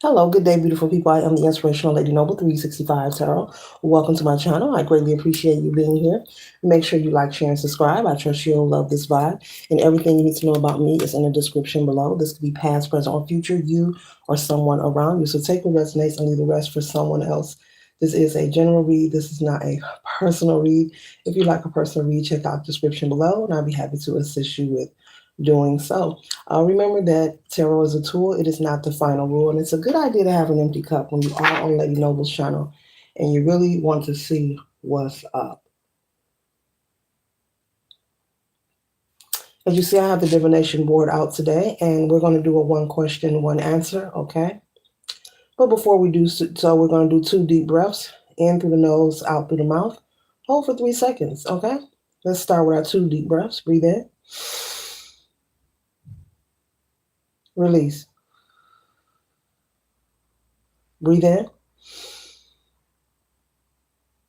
Hello, good day, beautiful people. I am the Inspirational Lady Noble 365 Tarot. Welcome to my channel. I greatly appreciate you being here. Make sure you like, share, and subscribe. I trust you'll love this vibe. And everything you need to know about me is in the description below. This could be past, present, or future, you or someone around you. So take what resonates and leave the rest for someone else. This is a general read. This is not a personal read. If you'd like a personal read, check out the description below, and I'll be happy to assist you with doing so. Remember that tarot is a tool. It is not the final rule. And it's a good idea to have an empty cup when you are on Lady Noble's channel and you really want to see what's up. As you see, I have the divination board out today, and we're going to do a one question, one answer, okay? But before we do so, we're going to do 2 deep breaths, in through the nose, out through the mouth. Hold for 3 seconds, okay? Let's start with our 2 deep breaths. Breathe in. Release. Breathe in.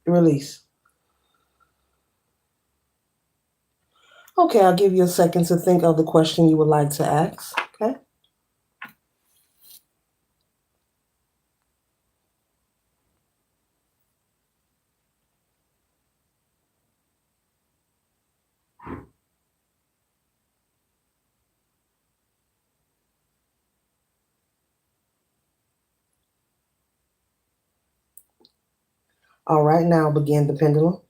Release. Okay, I'll give you a second to think of the question you would like to ask, okay? All right, now begin the pendulum.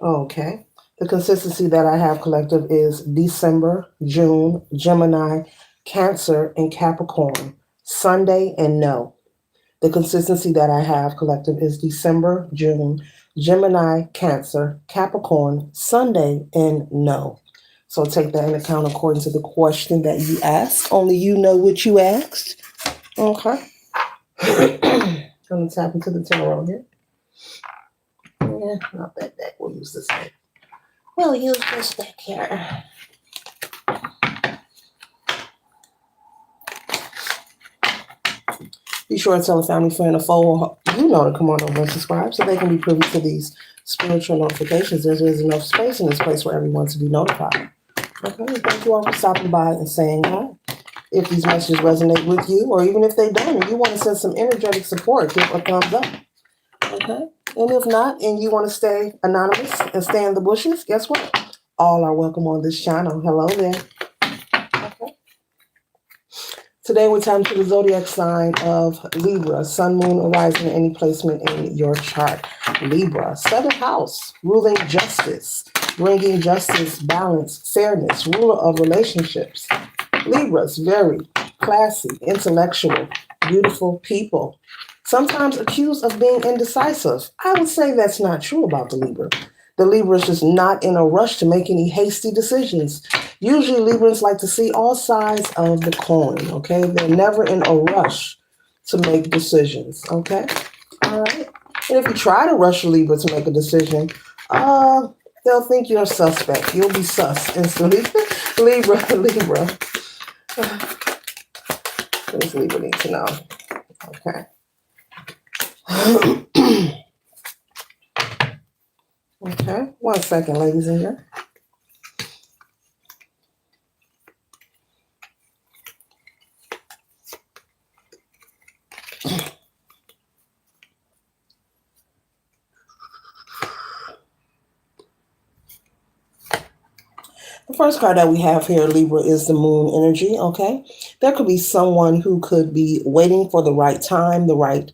Okay. The consistency that I have collective is December, June, Gemini, Cancer, and Capricorn. Sunday and no. The consistency that I have collective is December, June, Gemini, Cancer, Capricorn, Sunday, and no. So take that into account according to the question that you asked. Only you know what you asked. Okay. Going to tap into the tarot here. Yeah, not that deck. We'll use this deck. We'll use this deck here. Be sure to tell a family, friend, or foe you know to come on over and subscribe so they can be privy to these spiritual notifications. There is enough space in this place for everyone to be notified. Okay, thank you all for stopping by and saying hi. If these messages resonate with you, or even if they don't, and you want to send some energetic support, give a thumbs up. Okay? And if not, and you want to stay anonymous and stay in the bushes, guess what? All are welcome on this channel. Hello there. Okay. Today we're tapping to the zodiac sign of Libra, sun, moon, rising, any placement in your chart. Libra, 7th house, ruling justice, bringing justice, balance, fairness, ruler of relationships. Libras, very classy, intellectual, beautiful people. Sometimes accused of being indecisive. I would say that's not true about the Libra. The Libra is just not in a rush to make any hasty decisions. Usually Librans like to see all sides of the coin, okay? They're never in a rush to make decisions, okay? All right. And if you try to rush a Libra to make a decision, they'll think you're a suspect. You'll be sus instantly. Libra. What does Libra need to know? Okay. Okay, 1 second, ladies and gentlemen. The first card that we have here, Libra, is the moon energy, okay? There could be someone who could be waiting for the right time, the right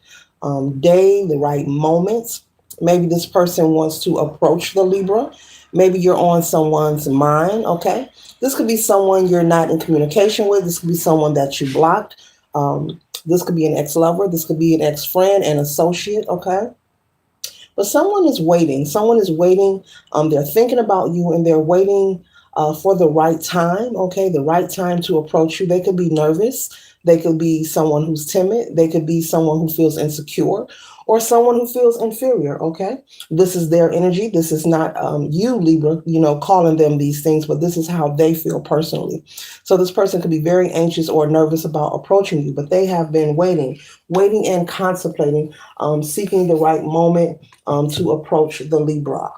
day, the right moments. Maybe this person wants to approach the Libra. Maybe you're on someone's mind, okay? This could be someone you're not in communication with. This could be someone that you blocked. This could be an ex-lover. This could be an ex-friend, an associate, okay? But someone is waiting. Someone is waiting. They're thinking about you, and they're waiting for the right time, okay, the right time to approach you. They could be nervous. They could be someone who's timid. They could be someone who feels insecure or someone who feels inferior, okay? This is their energy. This is not you, Libra, calling them these things, but this is how they feel personally. So this person could be very anxious or nervous about approaching you, but they have been waiting and contemplating, seeking the right moment to approach the Libra.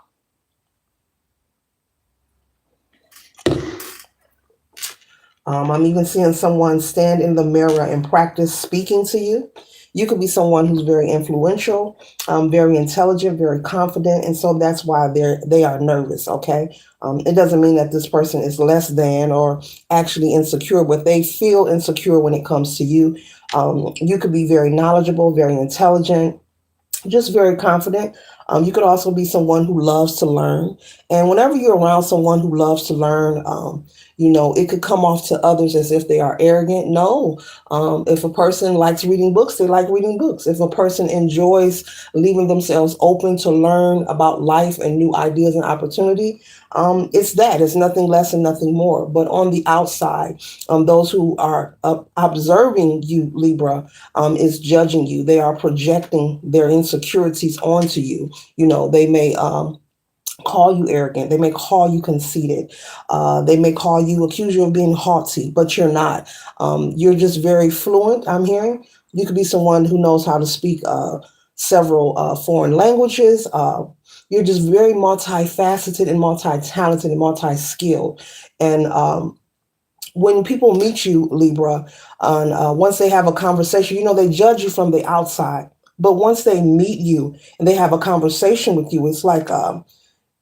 I'm even seeing someone stand in the mirror and practice speaking to you. You could be someone who's very influential, very intelligent, very confident, and so that's why they are nervous. Okay, it doesn't mean that this person is less than or actually insecure, but they feel insecure when it comes to you. You could be very knowledgeable, very intelligent, just very confident. You could also be someone who loves to learn. And whenever you're around someone who loves to learn, it could come off to others as if they are arrogant. No. If a person likes reading books, they like reading books. If a person enjoys leaving themselves open to learn about life and new ideas and opportunity, it's that. It's nothing less and nothing more. But on the outside, those who are observing you, Libra, is judging you. They are projecting their insecurities onto you. They may call you arrogant. They may call you conceited. They may accuse you of being haughty, but you're not. You're just very fluent, I'm hearing. You could be someone who knows how to speak several foreign languages. You're just very multifaceted and multi-talented and multi-skilled. And when people meet you, Libra, and once they have a conversation, they judge you from the outside. But once they meet you and they have a conversation with you, it's like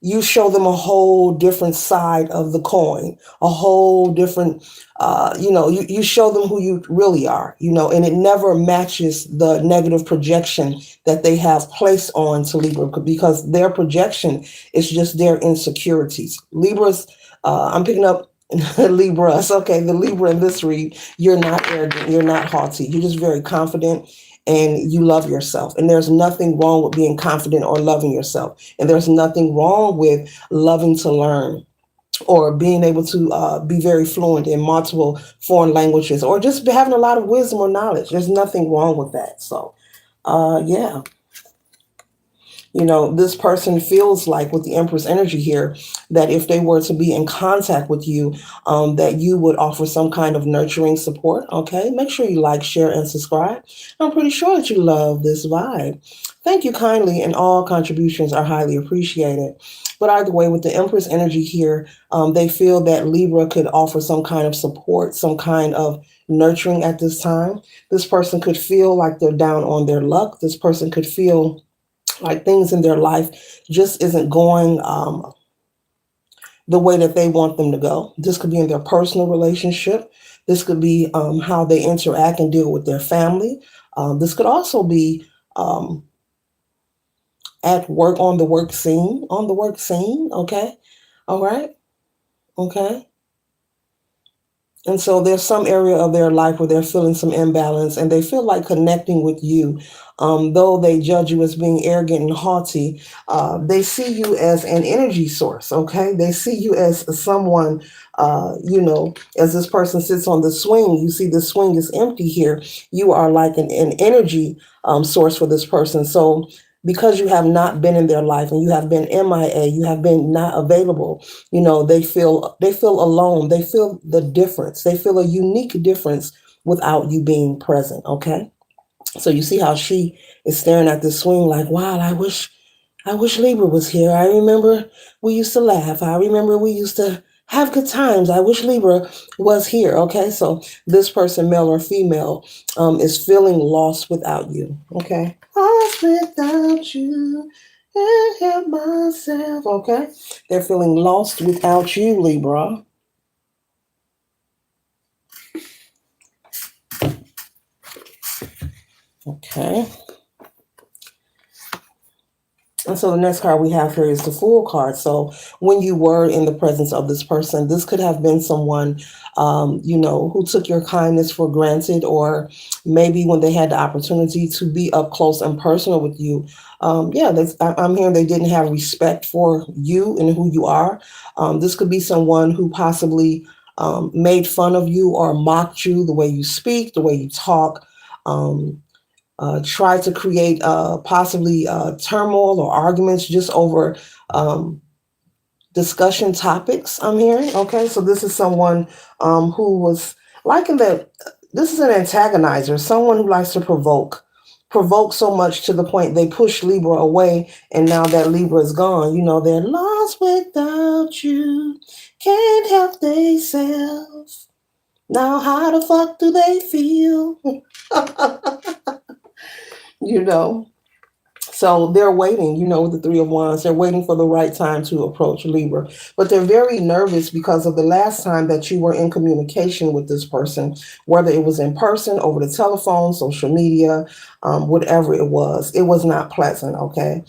you show them a whole different side of the coin, a whole different, you show them who you really are, and it never matches the negative projection that they have placed on to Libra because their projection is just their insecurities. Libras, I'm picking up Libras. Okay, the Libra in this read, you're not arrogant, you're not haughty, you're just very confident and you love yourself. And there's nothing wrong with being confident or loving yourself. And there's nothing wrong with loving to learn or being able to be very fluent in multiple foreign languages or just having a lot of wisdom or knowledge. There's nothing wrong with that. So, yeah. This person feels like with the Empress energy here that if they were to be in contact with you, that you would offer some kind of nurturing support. Okay, make sure you like, share, and subscribe. I'm pretty sure that you love this vibe. Thank you kindly, and all contributions are highly appreciated. But either way, with the Empress energy here, they feel that Libra could offer some kind of support, some kind of nurturing at this time. This person could feel like they're down on their luck. This person could feel like things in their life just isn't going the way that they want them to go. This could be in their personal relationship. This could be how they interact and deal with their family. This could also be at work, on the work scene, Okay. All right. Okay. And so there's some area of their life where they're feeling some imbalance and they feel like connecting with you. Though they judge you as being arrogant and haughty, they see you as an energy source, okay? They see you as someone, as this person sits on the swing, you see the swing is empty here. You are like an energy source for this person. So because you have not been in their life and you have been MIA, you have been not available, they feel alone. They feel the difference. They feel a unique difference without you being present. Okay. So you see how she is staring at this swing like, wow, I wish Libra was here. I remember we used to laugh. I remember we used to have good times. I wish Libra was here. Okay. So this person, male or female, is feeling lost without you. Okay. Lost without you. Can't help myself. Okay. They're feeling lost without you, Libra. Okay. And so the next card we have here is the Fool card. So when you were in the presence of this person, this could have been someone, who took your kindness for granted, or maybe when they had the opportunity to be up close and personal with you. I'm hearing they didn't have respect for you and who you are. This could be someone who possibly made fun of you or mocked you, the way you speak, the way you talk. Um, Try to create possibly turmoil or arguments just over um, discussion topics, I'm hearing. Okay, so this is someone who was liking that. This is an antagonizer, someone who likes to provoke so much to the point they push Libra away, and now that Libra is gone, they're lost without you, can't help themselves. Now how the fuck do they feel? you know So they're waiting, with the Three of Wands. They're waiting for the right time to approach Libra. But they're very nervous because of the last time that you were in communication with this person, whether it was in person, over the telephone, social media, whatever it was. It was not pleasant, okay?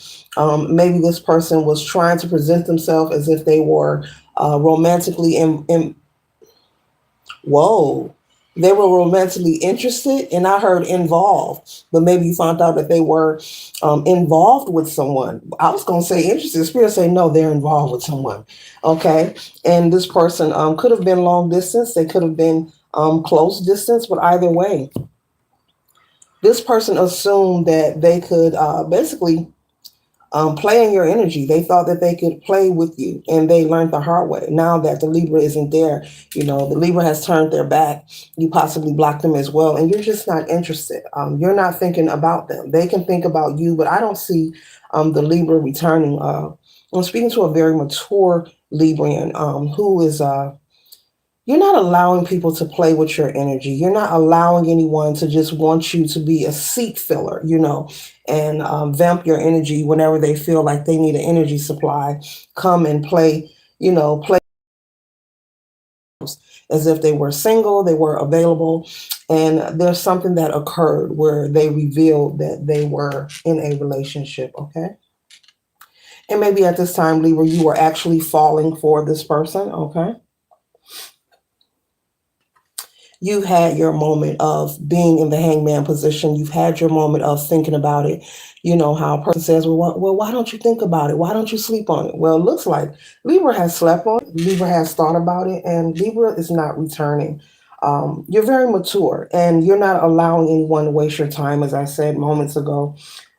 Maybe this person was trying to present themselves as if they were romantically whoa, they were romantically interested, and I heard involved, but maybe you found out that they were involved with someone. I was going to say interested. Spirit say no, they're involved with someone. Okay, and this person could have been long distance. They could have been close distance, but either way, this person assumed that they could basically play in your energy. They thought that they could play with you, and they learned the hard way. Now that the Libra isn't there, the Libra has turned their back. You possibly blocked them as well, and you're just not interested. You're not thinking about them. They can think about you, but I don't see the Libra returning. I'm speaking to a very mature Librian who is you're not allowing people to play with your energy. You're not allowing anyone to just want you to be a seat filler, and vamp your energy whenever they feel like they need an energy supply. Come and play as if they were single, they were available. And there's something that occurred where they revealed that they were in a relationship, okay? And maybe at this time, Libra, you were actually falling for this person, okay? You've had your moment of being in the hangman position. You've had your moment of thinking about it. You know how a person says, well, why don't you think about it? Why don't you sleep on it? Well, it looks like Libra has slept on it. Libra has thought about it, and Libra is not returning. You're very mature, and you're not allowing anyone to waste your time, as I said moments ago.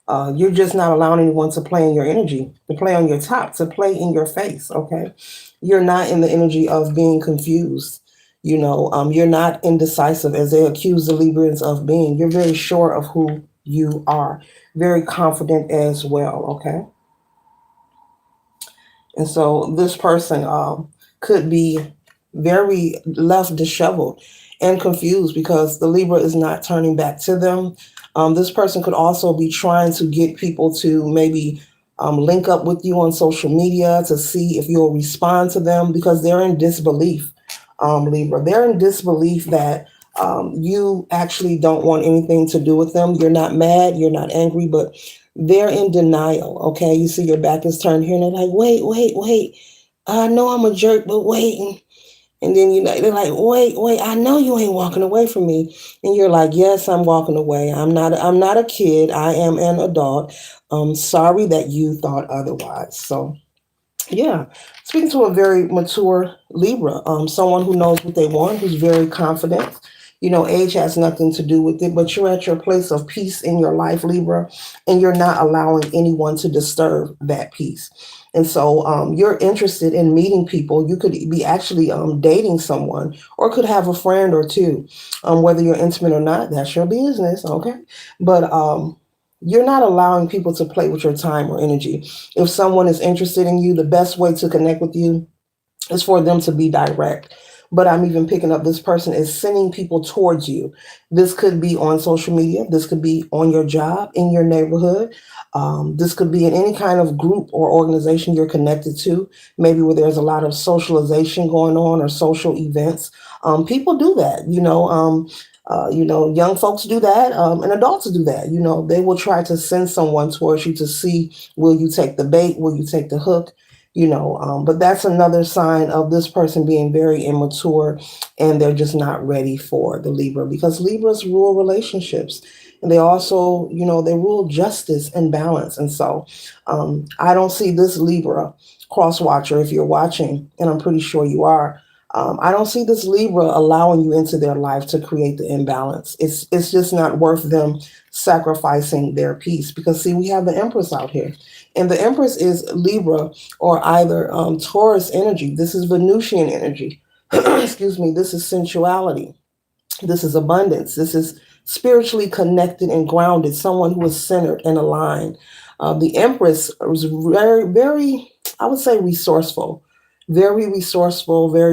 You're just not allowing anyone to play in your energy, to play on your top, to play in your face, okay? You're not in the energy of being confused. You're not indecisive as they accuse the Librans of being. You're very sure of who you are, very confident as well, okay? And so this person could be very left disheveled and confused because the Libra is not turning back to them. This person could also be trying to get people to maybe link up with you on social media to see if you'll respond to them because they're in disbelief, Libra. They're in disbelief that you actually don't want anything to do with them. You're not mad, you're not angry, but they're in denial, okay? You see your back is turned here and they're like, wait. I know I'm a jerk, but wait. And then they're like, wait, I know you ain't walking away from me. And you're like, yes, I'm walking away. I'm not a kid. I am an adult. I'm sorry that you thought otherwise. So yeah, speaking to a very mature Libra, someone who knows what they want, who's very confident. Age has nothing to do with it, but you're at your place of peace in your life, Libra, and you're not allowing anyone to disturb that peace. And so you're interested in meeting people. You could be actually dating someone or could have a friend or two. Whether you're intimate or not, that's your business, okay? But you're not allowing people to play with your time or energy. If someone is interested in you, the best way to connect with you is for them to be direct. But I'm even picking up this person is sending people towards you. This could be on social media. This could be on your job, in your neighborhood. This could be in any kind of group or organization you're connected to, maybe where there's a lot of socialization going on or social events. People do that. Young folks do that, and adults do that. They will try to send someone towards you to see, will you take the bait? Will you take the hook? But that's another sign of this person being very immature, and they're just not ready for the Libra, because Libras rule relationships, and they also, they rule justice and balance. And so, I don't see this Libra cross watcher, if you're watching, and I'm pretty sure you are. I don't see this Libra allowing you into their life to create the imbalance. It's just not worth them sacrificing their peace, because see, we have the Empress out here, and the Empress is Libra, or either Taurus energy. This is Venusian energy. Excuse me. This is sensuality. This is abundance. This is spiritually connected and grounded, someone who is centered and aligned. The Empress was very, very, I would say, resourceful, very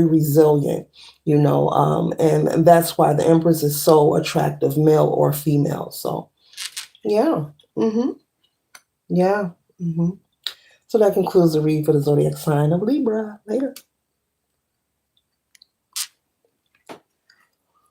resilient, and that's why the Empress is so attractive, male or female. So, yeah. hmm Yeah. hmm So that concludes the read for the zodiac sign of Libra. Later.